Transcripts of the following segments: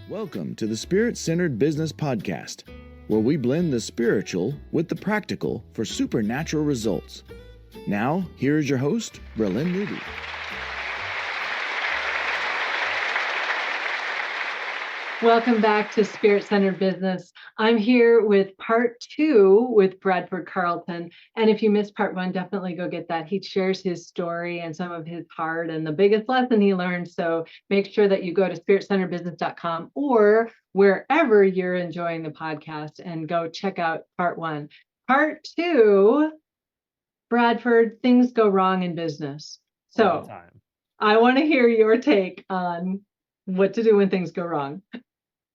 Welcome to the Spirit-Centered Business Podcast, where we blend the spiritual with the practical for supernatural results. Now, here is your host, Bralynn Newby. Welcome back to Spirit-Centered Business. I'm here with part 2 with Bradford Carlton. And if you missed part 1, definitely go get that. He shares his story and some of his heart and the biggest lesson he learned. So make sure that you go to spiritcenteredbusiness.com or wherever you're enjoying the podcast and go check out part 1. Part 2, Bradford, things go wrong in business. All the So time. I want to hear your take on what to do when things go wrong.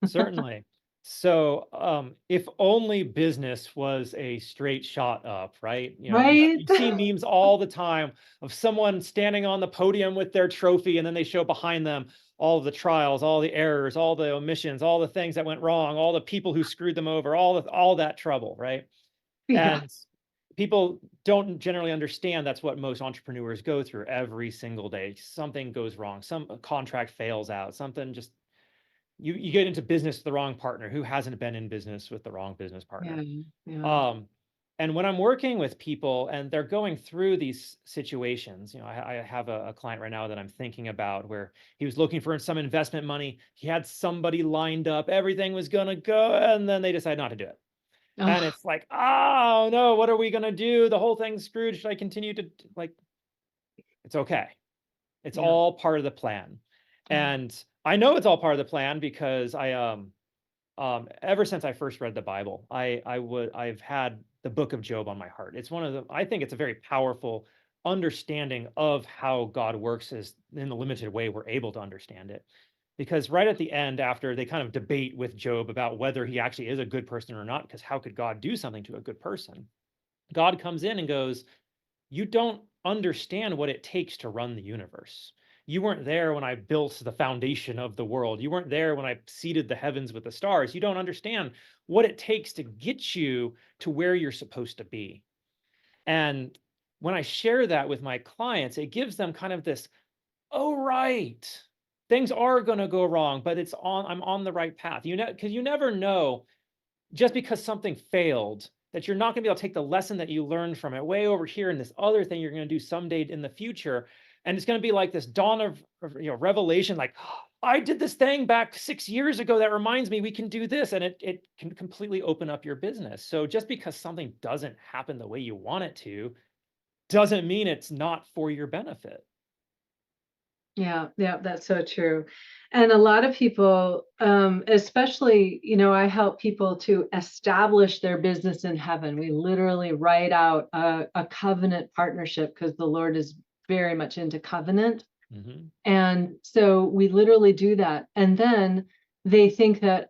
Certainly. So if only business was a straight shot up, right? Right? You see memes all the time of someone standing on the podium with their trophy, and then they show behind them all of the trials, all the errors, all the omissions, all the things that went wrong, all the people who screwed them over, all that trouble, right? Yeah. And people don't generally understand that's what most entrepreneurs go through every single day. Something goes wrong, some contract fails out, something just you get into business with the wrong partner who hasn't been in business with the wrong business partner. Yeah. And when I'm working with people and they're going through these situations, I have a client right now that I'm thinking about where he was looking for some investment money. He had somebody lined up, everything was going to go, and then they decide not to do it. And it's like, oh no, what are we going to do? The whole thing's screwed. Should I continue to it's okay. It's all part of the plan. And I know it's all part of the plan because ever since I first read the Bible, I've had the book of Job on my heart. It's I think it's a very powerful understanding of how God works is in the limited way we're able to understand it. Because right at the end, after they kind of debate with Job about whether he actually is a good person or not, because how could God do something to a good person? God comes in and goes, you don't understand what it takes to run the universe. You weren't there when I built the foundation of the world. You weren't there when I seeded the heavens with the stars. You don't understand what it takes to get you to where you're supposed to be. And when I share that with my clients, it gives them kind of this, oh, right, things are going to go wrong, but I'm on the right path. Because you never know, just because something failed, that you're not going to be able to take the lesson that you learned from it way over here in this other thing you're going to do someday in the future. And it's going to be like this dawn of revelation, like, I did this thing back 6 years ago that reminds me we can do this. And it can completely open up your business. So just because something doesn't happen the way you want it to, doesn't mean it's not for your benefit. Yeah, that's so true. And a lot of people, especially, I help people to establish their business in heaven. We literally write out a covenant partnership because the Lord is very much into covenant. Mm-hmm. And so we literally do that. And then they think that,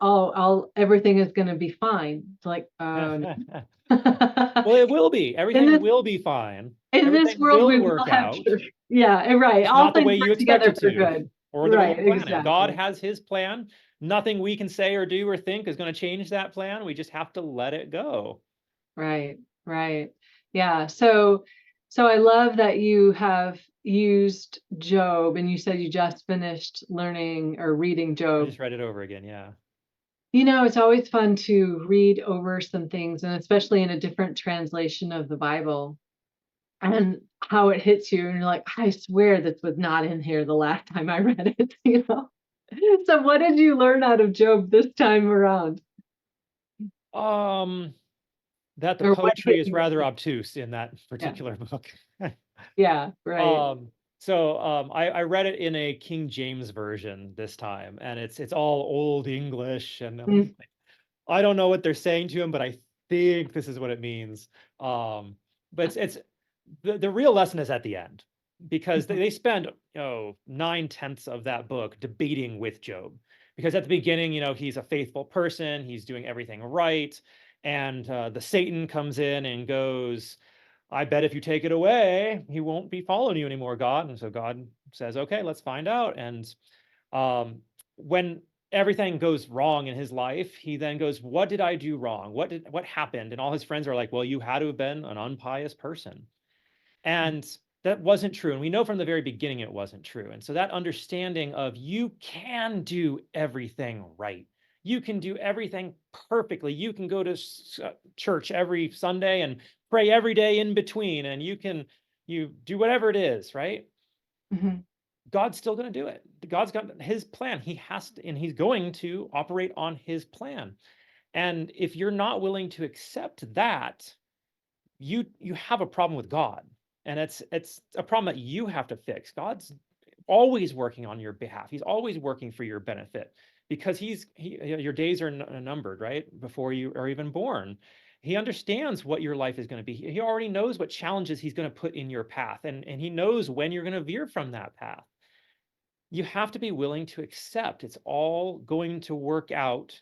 everything is going to be fine. It's like, oh, no. Well, it will be. Everything will be fine. In this world, we will have church. Yeah, right. It's all not the way things you expect it to, good. or the way you plan exactly. it. God has his plan. Nothing we can say or do or think is going to change that plan. We just have to let it go. Right. Yeah. So I love that you have used Job, and you said you just finished learning or reading I Job. just read it over again. Yeah. It's always fun to read over some things, and especially in a different translation of the Bible, and how it hits you. And you're like, I swear this was not in here the last time I read it, So what did you learn out of Job this time around? That the poetry is rather obtuse in that particular book. Yeah, right. I read it in a King James version this time, and it's all old English, and I don't know what they're saying to him, but I think this is what it means. But it's the real lesson is at the end, because they spend 9/10 of that book debating with Job, because at the beginning, he's a faithful person, he's doing everything right, and the Satan comes in and goes, I bet if you take it away, he won't be following you anymore, God. And so God says, okay, let's find out. And when everything goes wrong in his life, he then goes, what did I do wrong? What happened? And all his friends are like, well, you had to have been an unpious person. And that wasn't true. And we know from the very beginning it wasn't true. And so that understanding of you can do everything right. You can do everything perfectly. You can go to church every Sunday and pray every day in between, and you do whatever it is, right? Mhm. God's still going to do it. God's got his plan. He has to, and he's going to operate on his plan. And if you're not willing to accept that, you have a problem with God. And it's a problem that you have to fix. God's always working on your behalf. He's always working for your benefit because your days are numbered, right? Before you are even born. He understands what your life is going to be. He already knows what challenges he's going to put in your path, and he knows when you're going to veer from that path. You have to be willing to accept it's all going to work out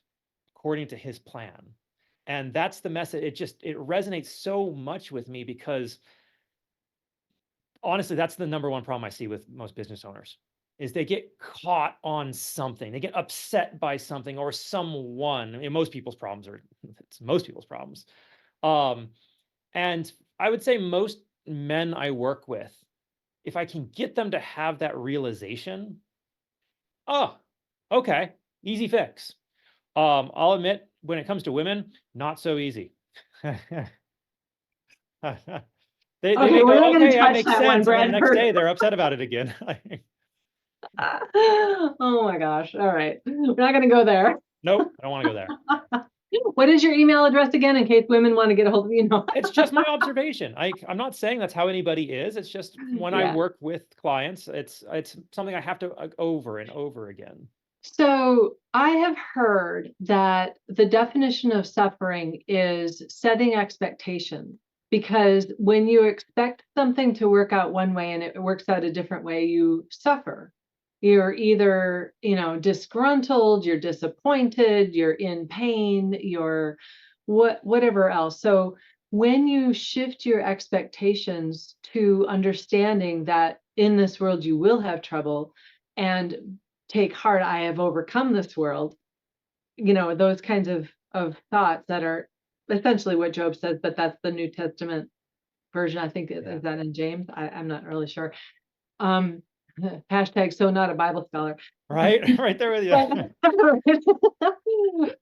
according to his plan. And that's the message. It resonates so much with me because honestly, that's the number one problem I see with most business owners is they get caught on something. They get upset by something or someone. I mean, most people's problems are it's most people's problems. Um, and I would say most men I work with, if I can get them to have that realization, oh, okay, easy fix. I'll admit, when it comes to women, not so easy. They Okay, may we're go, not going okay, to that touch makes that one, sense, and then the next Bradford. day they're upset about it again. Oh my gosh. All right. We're not going to go there. Nope, I don't want to go there. What is your email address again in case women want to get a hold of you? No. It's just my observation. I'm not saying that's how anybody is. It's just when I Yeah. work with clients, it's something I have to over and over again. So I have heard that the definition of suffering is setting expectations, because when you expect something to work out one way and it works out a different way, you suffer. You're either, disgruntled, you're disappointed, you're in pain, you're whatever else. So when you shift your expectations to understanding that in this world you will have trouble, and take heart, I have overcome this world, those kinds of thoughts that are essentially what Job says, but that's the New Testament version. I think Yeah. is that in James. I'm not really sure. um Hashtag so not a Bible scholar. Right, right there with you.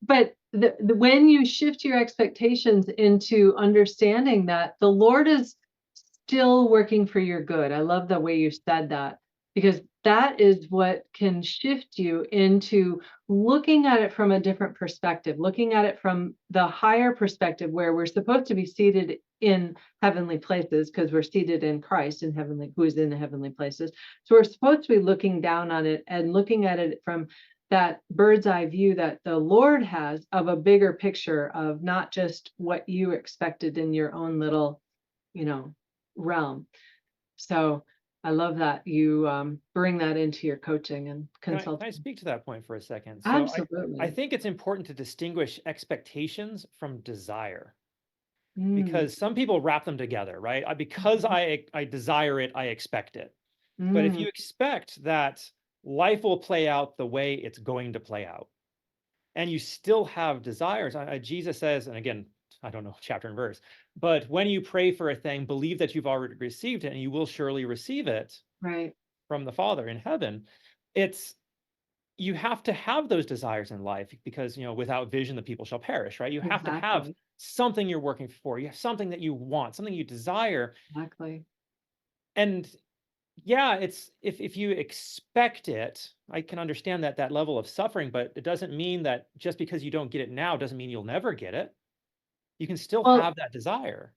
But when you shift your expectations into understanding that the Lord is still working for your good. I love the way you said that, because that is what can shift you into looking at it from a different perspective, looking at it from the higher perspective where we're supposed to be seated in heavenly places because we're seated in Christ in heavenly, who is in the heavenly places. So we're supposed to be looking down on it and looking at it from that bird's eye view that the Lord has of a bigger picture of not just what you expected in your own little, realm. So I love that you bring that into your coaching and Can I consulting. speak to that point for a second? So I Absolutely. think it's important to distinguish expectations from desire, Mm, because some people wrap them together, right? Because I desire it, I expect it. But if mm, you expect that life will play out the way it's going to play out, and you still have desires, Jesus says, and again, I don't know chapter and verse, but when you pray for a thing, believe that you've already received it, and you will surely receive it right. from the Father in heaven. It's You have to have those desires in life because without vision the people shall perish, right? You have to have Exactly. something you're working for. You have something that you want, something you desire. Exactly. And yeah, it's if you expect it, I can understand that level of suffering, but it doesn't mean that just because you don't get it now doesn't mean you'll never get it. You can still Well, have that desire.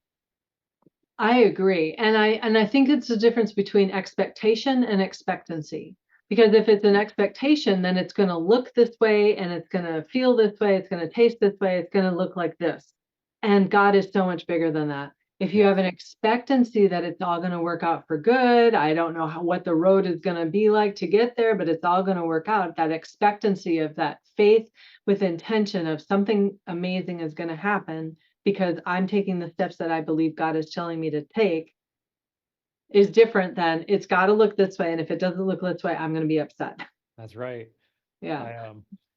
I agree. And I think it's the difference between expectation and expectancy. Because if it's an expectation, then it's going to look this way and it's going to feel this way, it's going to taste this way, it's going to look like this. And God is so much bigger than that. If you have Yes. an expectancy that it's all going to work out for good, I don't know what the road is going to be like to get there, but it's all going to work out. That expectancy of that faith with intention of something amazing is going to happen because I'm taking the steps that I believe God is telling me to take, is different than it's got to look this way. And if it doesn't look this way, I'm going to be upset. That's right. Yeah. I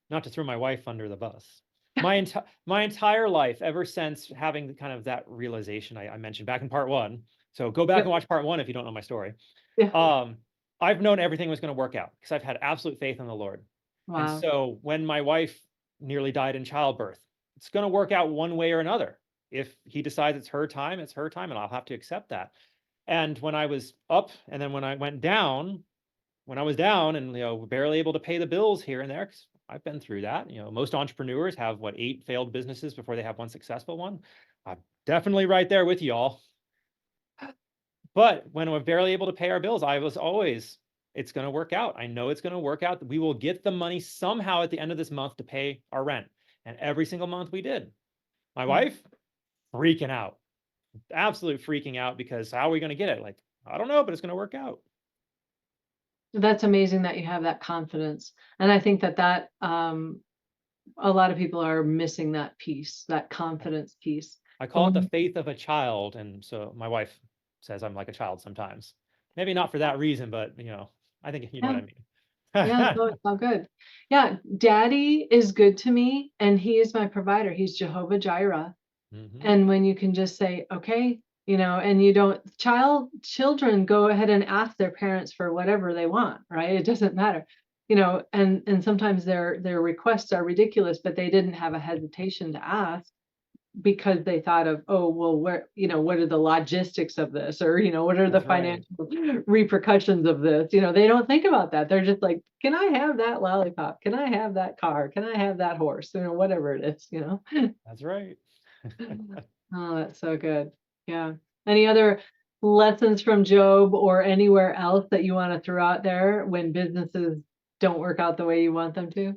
Not to throw my wife under the bus. My entire life, ever since having kind of that realization I mentioned back in part one, So go back Yep. and watch part 1 if you don't know my story. Yeah. I've known everything was going to work out because I've had absolute faith in the Lord. And Wow. so when my wife nearly died in childbirth, it's going to work out one way or another. If he decides it's her time, and I'll have to accept that. And when I was up and then when I went down, when I was down and barely able to pay the bills here and there, 'cause I've been through that. Most entrepreneurs have 8 failed businesses before they have one successful one. I'm definitely right there with y'all. But when we're barely able to pay our bills, I was always, it's going to work out. I know it's going to work out. We will get the money somehow at the end of this month to pay our rent. And every single month we did. My wife freaking out, absolute freaking out because how are we going to get it? Like, I don't know, but it's going to work out. That's amazing that you have that confidence. And I think that a lot of people are missing that piece, that confidence piece. I call it the faith of a child. And so my wife says I'm like a child sometimes. Maybe not for that reason, but I think you know what I mean. Yeah, no, it's all good. Yeah, daddy is good to me and he is my provider. He's Jehovah Jireh. And when you can just say, okay, and you don't, children go ahead and ask their parents for whatever they want, right? It doesn't matter, and sometimes their requests are ridiculous, but they didn't have a hesitation to ask because they thought of, oh, well, what are the logistics of this? Or, what are the That's right. financial repercussions of this? They don't think about that. They're just like, can I have that lollipop? Can I have that car? Can I have that horse? Whatever it is, That's right. Oh, that's so good. Yeah. Any other lessons from Job or anywhere else that you want to throw out there when businesses don't work out the way you want them to?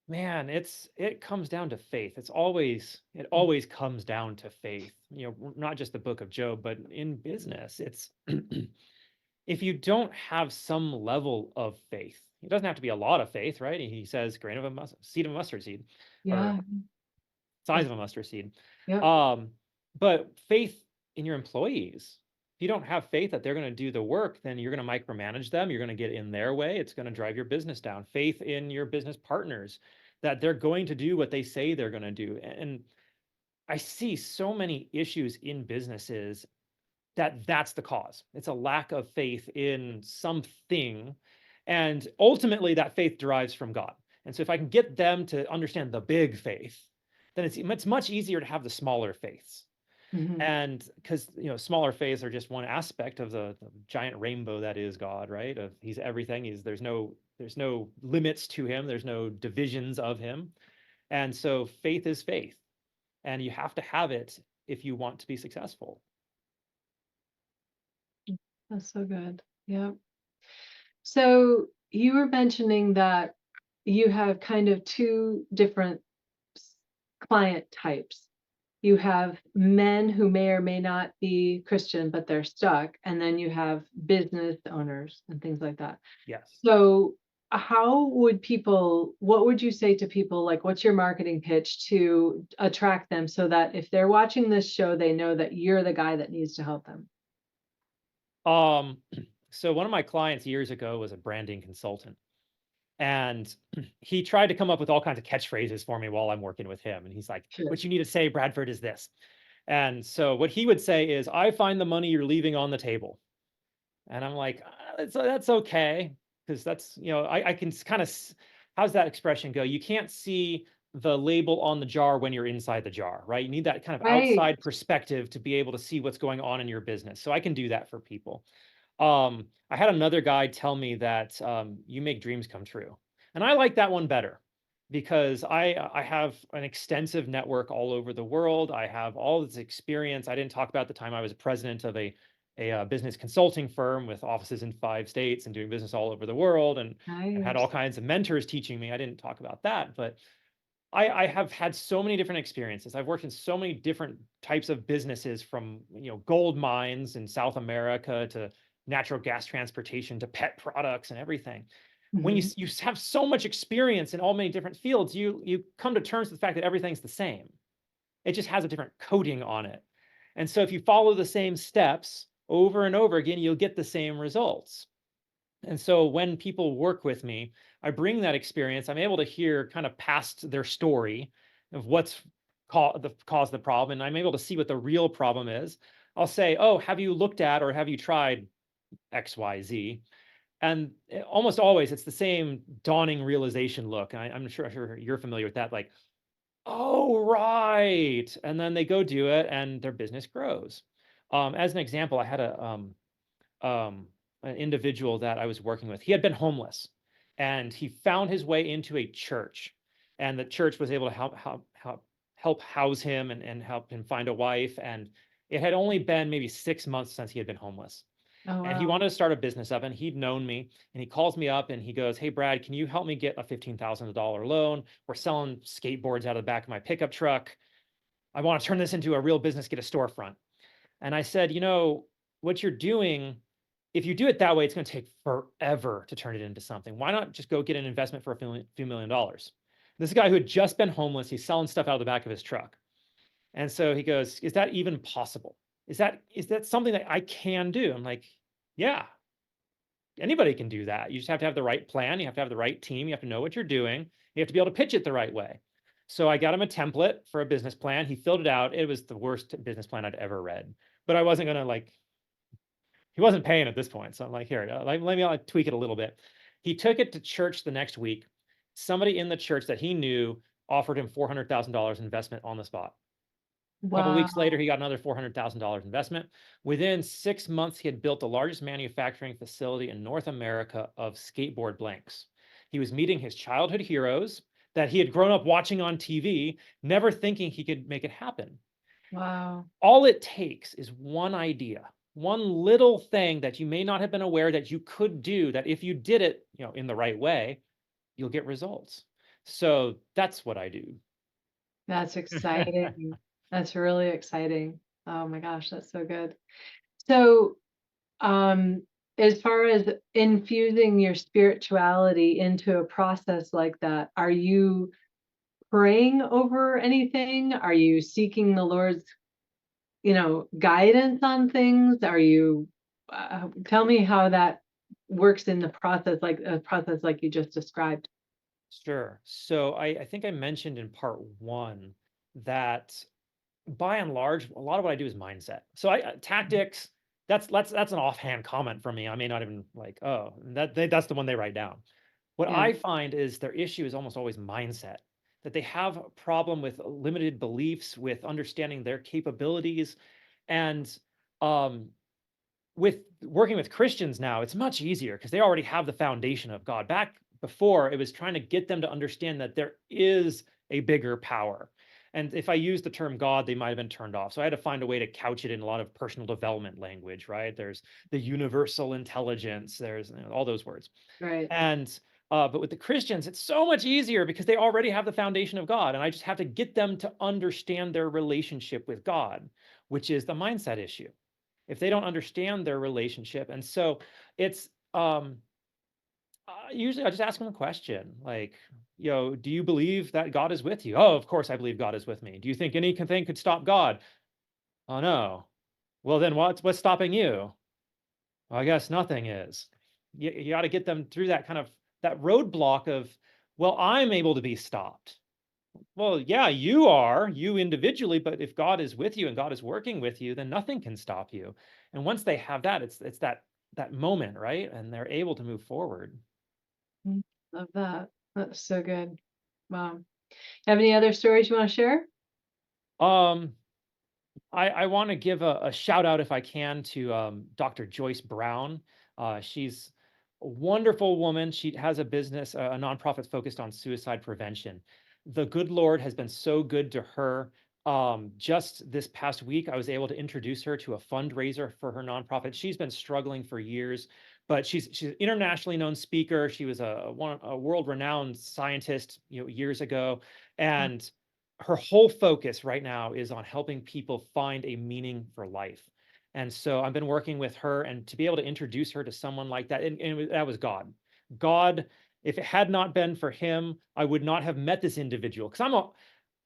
Man, it comes down to faith. It always comes down to faith. Not just the book of Job, but in business, it's if you don't have some level of faith, it doesn't have to be a lot of faith, right? He says seed of a mustard seed, or Yeah. size of a mustard seed. Yep. But faith in your employees. If you don't have faith that they're going to do the work, then you're going to micromanage them. You're going to get in their way. It's going to drive your business down. Faith in your business partners that they're going to do what they say they're going to do. And I see so many issues in businesses that's the cause. It's a lack of faith in something. And ultimately, that faith derives from God. And so if I can get them to understand the big faith, then it's much easier to have the smaller faiths. Mhm. And because smaller faiths are just one aspect of the giant rainbow that is God, right? He's everything. There's no limits to him. There's no divisions of him. And so faith is faith, and you have to have it if you want to be successful. That's so good. Yeah. So you were mentioning that you have kind of two different client types. You have men who may or may not be Christian, but they're stuck. And then you have business owners and things like that. Yes. So what would you say to people? Like, what's your marketing pitch to attract them so that if they're watching this show, they know that you're the guy that needs to help them? Um, so one of my clients years ago was a branding consultant, and he tried to come up with all kinds of catchphrases for me while I'm working with him. And he's like, Sure. "What you need to say, Bradford, is this." And so what he would say is, "I find the money you're leaving on the table." And I'm like, that's okay. Because that's, I can kind of, how's that expression go? You can't see the label on the jar when you're inside the jar, right? You need that kind of Right. outside perspective to be able to see what's going on in your business. So I can do that for people. I had another guy tell me that you make dreams come true. And I like that one better because I have an extensive network all over the world. I have all this experience. I didn't talk about the time I was president of a business consulting firm with offices in 5 states and doing business all over the world. And I've had all Nice. kinds of mentors teaching me. I didn't talk about that, but I have had so many different experiences. I've worked in so many different types of businesses, from gold mines in South America to natural gas transportation to pet products and everything. When Mhm. you have so much experience in all many different fields, you come to terms with the fact that everything's the same. It just has a different coating on it. And so if you follow the same steps over and over again, you'll get the same results. And so when people work with me, I bring that experience. I'm able to hear kind of past their story of what's caused the problem, and I'm able to see what the real problem is. I'll say, oh, have you looked at or have you tried XYZ? And almost always it's the same dawning realization look. I'm sure you're familiar with that. Like, oh, right. And then they go do it and their business grows. As an example, I had um, an individual that I was working with. He had been homeless and he found his way into a church, and the church was able to help house him and help him find a wife. And it had only been maybe 6 months since he had been homeless. Oh, And he wow. wanted to start a business up, and he'd known me, and he calls me up and he goes, hey, Brad, can you help me get a $15,000 loan? We're selling skateboards out of the back of my pickup truck. I want to turn this into a real business, get a storefront. And I said, what you're doing, if you do it that way, it's going to take forever to turn it into something. Why not just go get an investment for a few million dollars? This is a guy who had just been homeless. He's selling stuff out of the back of his truck. And so he goes, is that even possible? Is that something that I can do? I'm like, yeah, anybody can do that. You just have to have the right plan. You have to have the right team. You have to know what you're doing. You have to be able to pitch it the right way. So I got him a template for a business plan. He filled it out. It was the worst business plan I'd ever read, but I wasn't going to he wasn't paying at this point. So I'm like, here, let me tweak it a little bit. He took it to church the next week. Somebody in the church that he knew offered him $400,000 investment on the spot. A couple weeks later, Wow. he got another $400,000 investment. Within 6 months, he had built the largest manufacturing facility in North America of skateboard blanks. He was meeting his childhood heroes that he had grown up watching on TV, never thinking he could make it happen. Wow. All it takes is one idea, one little thing that you may not have been aware that you could do, that if you did it, in the right way, you'll get results. So that's what I do. That's exciting. That's really exciting. Oh my gosh, that's so good. So, um, as far as infusing your spirituality into a process like that, are you praying over anything? Are you seeking the Lord's, guidance on things? Are you, tell me how that works in the process, like a process like you just described. Sure. So I think I mentioned in part one that by and large, a lot of what I do is mindset. So tactics, that's an offhand comment from me. I may not even oh, that's the one they write down. What Yeah. I find is their issue is almost always mindset, that they have a problem with limited beliefs, with understanding their capabilities. And um, with working with Christians now, it's much easier because they already have the foundation of God. Back before, it was trying to get them to understand that there is a bigger power. And if I use the term God, they might have been turned off. So I had to find a way to couch it in a lot of personal development language, right? There's the universal intelligence, there's all those words. Right. And but with the Christians, it's so much easier because they already have the foundation of God. And I just have to get them to understand their relationship with God, which is the mindset issue. If they don't understand their relationship. And so it's usually I just ask them a question like, do you believe that God is with you? Oh, of course I believe God is with me. Do you think anything could stop God? Oh, no. Well, then what's stopping you? Well, I guess nothing is. You got to get them through that kind of that roadblock of, well, I'm able to be stopped. Well, yeah, you individually, but if God is with you and God is working with you, then nothing can stop you. And once they have that, it's that moment, right? And they're able to move forward. Love that. That's so good. Wow. Have any other stories you want to share? Um, I want to give a shout out, if I can, to Dr. Joyce Brown. She's a wonderful woman. She has a business, a nonprofit focused on suicide prevention. The good Lord has been so good to her. Just this past week, I was able to introduce her to a fundraiser for her nonprofit. She's been struggling for years, but she's an internationally known speaker. She was a world-renowned scientist, years ago, and her whole focus right now is on helping people find a meaning for life. And so I've been working with her, and to be able to introduce her to someone like that, and that was God. God, if it had not been for him, I would not have met this individual. Because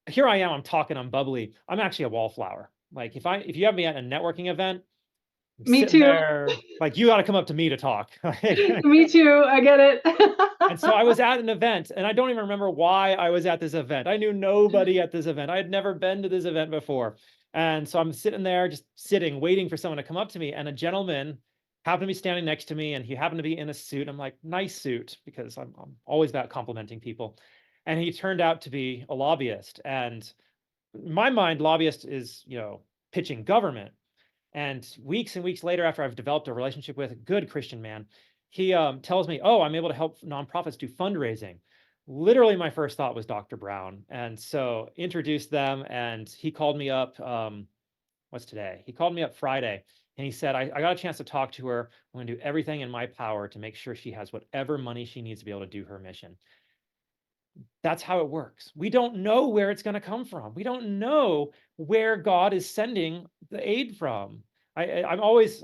here I am, I'm talking, I'm bubbly. I'm actually a wallflower. Like if you have me at a networking event, I'm Me sitting too. there, like you got to come up to me to talk. Me too. I get And so I it. was at an event, and I don't even remember why I was at this event. I knew nobody at this event. I had never been to this event before. And so I'm sitting there, just sitting, waiting for someone to come up to me. And a gentleman happened to be standing next to me, and he happened to be in a suit. I'm like, nice suit, because I'm always about complimenting people. And he turned out to be a lobbyist. And in my mind, lobbyist is, pitching government. And weeks and weeks later, after I've developed a relationship with a good Christian man, he tells me, "Oh, I'm able to help nonprofits do fundraising." Literally, my first thought was Dr. Brown, and so introduced them. And he called me up. What's today? He called me up Friday, and he said, I got a chance to talk to her. I'm going to do everything in my power to make sure she has whatever money she needs to be able to do her mission." That's how it works. We don't know where it's going to come from. We don't know where God is sending the aid from. I'm always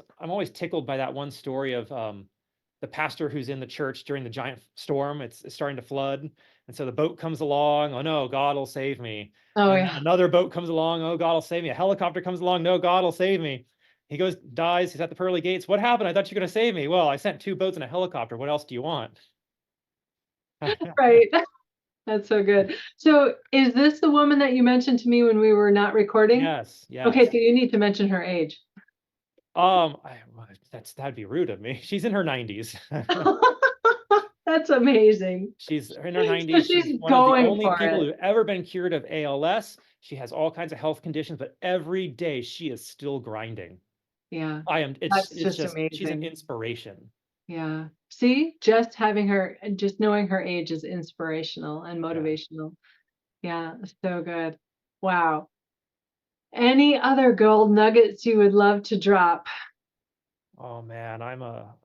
tickled by that one story of the pastor who's in the church during the giant storm. It's starting to flood, and so the boat comes along. Oh no, God will save me. Oh And yeah. another boat comes along. Oh, God will save me. A helicopter comes along. No, God will save me. He goes, dies. He's at the pearly gates. What happened? I thought you were going to save me. Well, I sent 2 boats and a helicopter. What else do you want? Right. That's so good. So is this the woman that you mentioned to me when we were not recording? Yes, Okay, yes. so you need to mention her age. That'd be rude of me. She's in her 90s. That's amazing. She's in her So 90s. She's she's one of the going only for people it. who've ever been cured of ALS. She has all kinds of health conditions, but every day she is still grinding. Yeah, It's that's just just, she's an amazing. inspiration. Yeah. See, just having her, just knowing her age is inspirational and Yeah. motivational. Yeah, so good. Wow. Any other gold nuggets you would love to drop? Oh man, I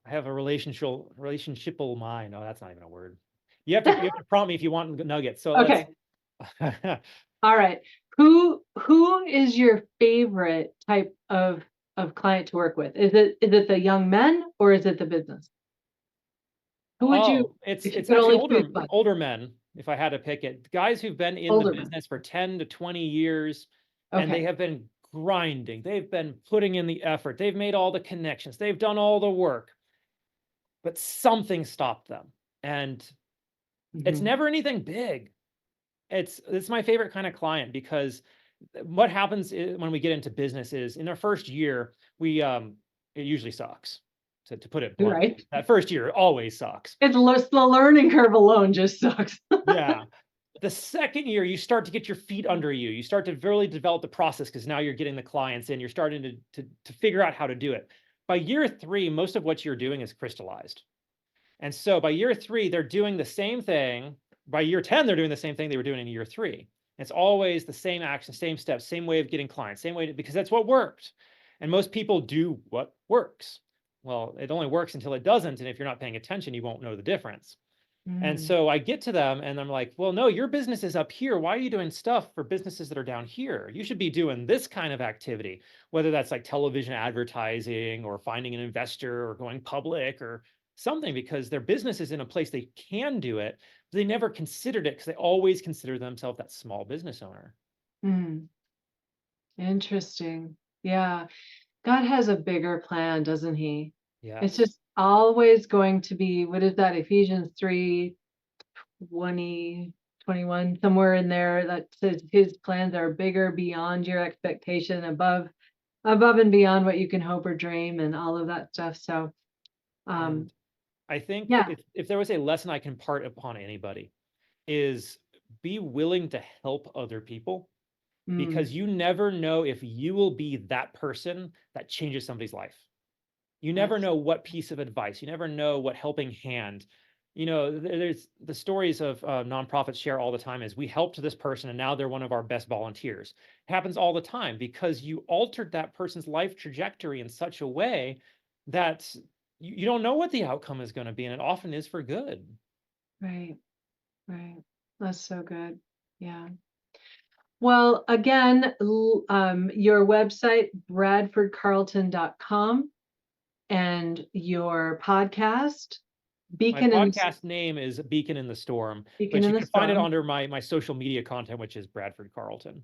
have a relationshipal mind. Oh, that's not even a word. You have to prompt me if you want nuggets. So Okay. All right. Who is your favorite type of client to work with? Is it the young men or is it the business? Who would you, it's if you it's could actually only choose one? older men, if I had to pick it. Guys who've been in the Older men. business for 10 to 20 years, and they Okay. have been grinding. They've been putting in the effort. They've made all the connections. They've done all the work, but something stopped them. And it's Mhm. never anything big. It's my favorite kind of client, because what happens when we get into business is, in our first year, it usually sucks. To put it Right. bluntly, that first year always sucks. The learning curve alone just sucks. Yeah. The second year, you start to get your feet under you. You start to really develop the process, because now you're getting the clients in. You're starting to figure out how to do it. By year 3, most of what you're doing is crystallized. And so by year 3, they're doing the same thing. By year 10, they're doing the same thing they were doing in year 3. It's always the same action, same steps, same way of getting clients, same way because that's what worked. And most people do what works. Well, it only works until it doesn't. And if you're not paying attention, you won't know the difference. And Mm, so I get to them and I'm like, well, no, your business is up here. Why are you doing stuff for businesses that are down here? You should be doing this kind of activity, whether that's like television advertising or finding an investor or going public or something, because their business is in a place they can do it. But they never considered it because they always consider themselves that small business owner. mm. Interesting. Yeah. God has a bigger plan, doesn't he? It's Yes. just always going to be, what is that? Ephesians 3, 20, 21, somewhere in there that says his plans are bigger, beyond your expectation, above and beyond what you can hope or dream, and all of that stuff. So um And I think yeah. if there was a lesson I can impart upon anybody, is be willing to help other people, Mm, because you never know if you will be that person that changes somebody's life. You never that's know what piece of advice, you never know what helping hand. There's the stories of nonprofits share all the time is, we helped this person and now they're one of our best volunteers. It happens all the time because you altered that person's life trajectory in such a way that you don't know what the outcome is going to be, and it often is for good. right. Right. That's so good. Yeah. Well, again, your website, bradfordcarlton.com, and your podcast, My Beacon in podcast name is Beacon in the Storm, Beacon but in you the can find it Storm. under my social media content, which is Bradford Carlton.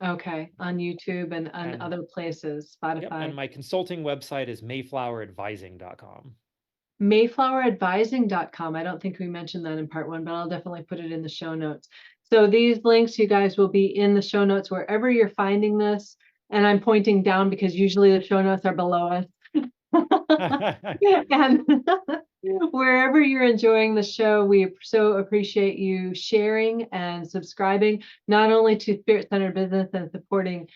Okay, on YouTube and on And other places, yep, and Spotify. my consulting website is mayfloweradvising.com. Mayfloweradvising.com. I don't think we mentioned that in part 1, but I'll definitely put it in the show notes. So these links, you guys, will be in the show notes wherever you're finding this. And I'm pointing down because usually the show notes are below us. And wherever you're enjoying the show, we so appreciate you sharing and subscribing, not only to Spirit Centered Business and supporting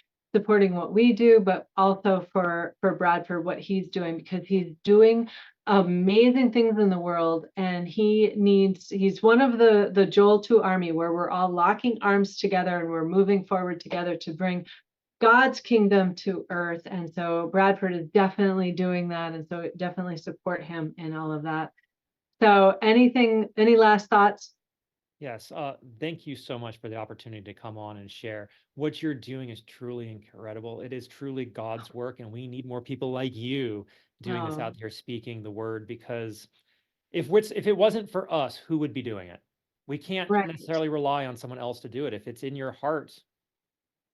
what we do, but also for Bradford, what he's doing, because he's doing amazing things in the world, and he's one of the Joel 2 army, where we're all locking arms together and we're moving forward together to bring God's kingdom to earth. And so Bradford is definitely doing that. And so definitely support him in all of that. So any last thoughts? Yes. Thank you so much for the opportunity to come on and share. What you're doing is truly incredible. It is truly God's work, and we need more people like you doing this out there, speaking the word, because if it wasn't for us, who would be doing it? We can't Right. necessarily rely on someone else to do it. If it's in your heart,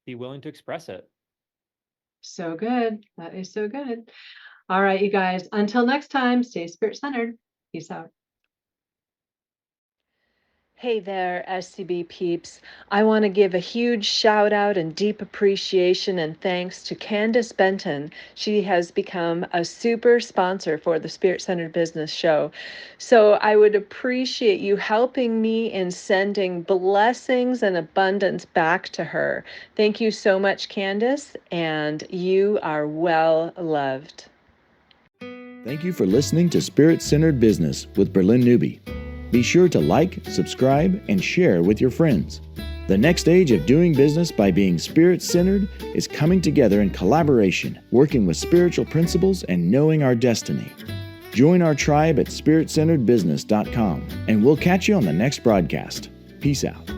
be willing to express it. So good. That is so good. All right, you guys, until next time, stay spirit centered. Peace out. Hey there, SCB peeps. I want to give a huge shout out and deep appreciation and thanks to Candace Benton. She has become a super sponsor for the Spirit Centered Business Show. So I would appreciate you helping me in sending blessings and abundance back to her. Thank you so much, Candace, and you are well loved. Thank you for listening to Spirit Centered Business with Bralynn Newby. Be sure to like, subscribe, and share with your friends. The next stage of doing business by being spirit-centered is coming together in collaboration, working with spiritual principles, and knowing our destiny. Join our tribe at spiritcenteredbusiness.com, and we'll catch you on the next broadcast. Peace out.